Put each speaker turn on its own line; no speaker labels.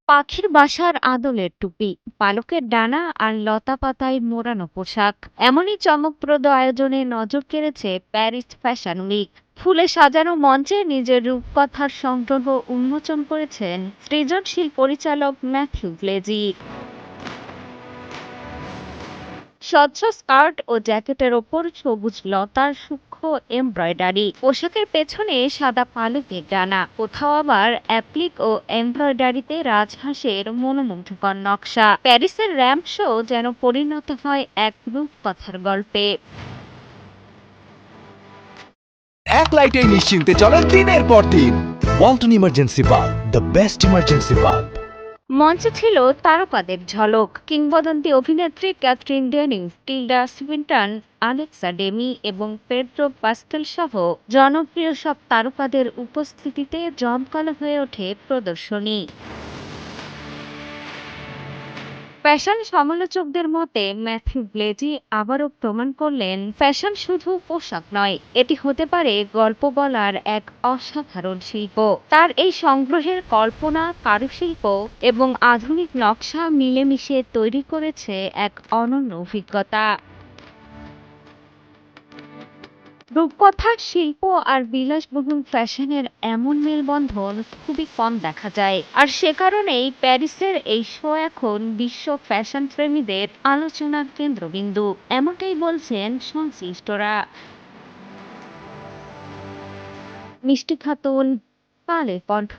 পাখির বাসার আদলের টুপি, পালকের ডানা আর লতা পাতায় মোড়ানো পোশাক, এমনই চমকপ্রদ আয়োজনে নজর কেড়েছে প্যারিস ফ্যাশন উইক। ফুলে সাজানো মঞ্চে নিজের রূপকথার সংগ্রহ উন্মোচন করেছেন সৃজনশীল পরিচালক ম্যাথিউ গ্লেজি। স্বচ্ছ স্কার্ট ও জ্যাকেটের ওপর সবুজ লতার সূক্ষ্ম এমব্রয়ডারি, পোশাকের পেছনে সাদা পালকের ডানা, কোথাও আবার অ্যাপ্লিক ও এমব্রয়ডারিতে রাজহাঁসের মনোমুগ্ধকর নকশা। প্যারিসের র্যাম্প শো যেন পরিণত হয় এক রূপকথার গল্পে।
এক লাইটেই নিশ্চিন্তে চলে দিনের পর দিন। Walton emergency bulb, the best emergency bulb.
মঞ্চে ছিল তারকাদের ঝলক, কিংবদন্তি অভিনেত্রী Catherine Dennings, Tilda Swinton, Alexa Demie এবং পেড্রো পাস্কেল সহ জনপ্রিয় সব তারকাদের উপস্থিতিতে জমকালো হয়ে ওঠে প্রদর্শনী। ফ্যাশন সমালোচকদের মতে ম্যাথিউ গ্লেজি আবারও প্রমাণ করলেন ফ্যাশন শুধু পোশাক নয়, এটি হতে পারে গল্প বলার এক অসাধারণ শিল্প। তার এই সংগ্রহের কল্পনা, কারুশিল্প এবং আধুনিক নকশা মিলেমিশে তৈরি করেছে এক অনন্য অভিজ্ঞতা। রূপকথা, শিল্প আর বিলাসবহুল ফ্যাশনের এমন মেলবন্ধন খুবই কম দেখা যায়, আর সে কারণেই প্যারিসের এই শো এখন বিশ্ব ফ্যাশন প্রেমীদের আলোচনার কেন্দ্রবিন্দু, এমনটাই বলছেন সংশ্লিষ্টরা। মিষ্টি খাতুন, কালের কণ্ঠ।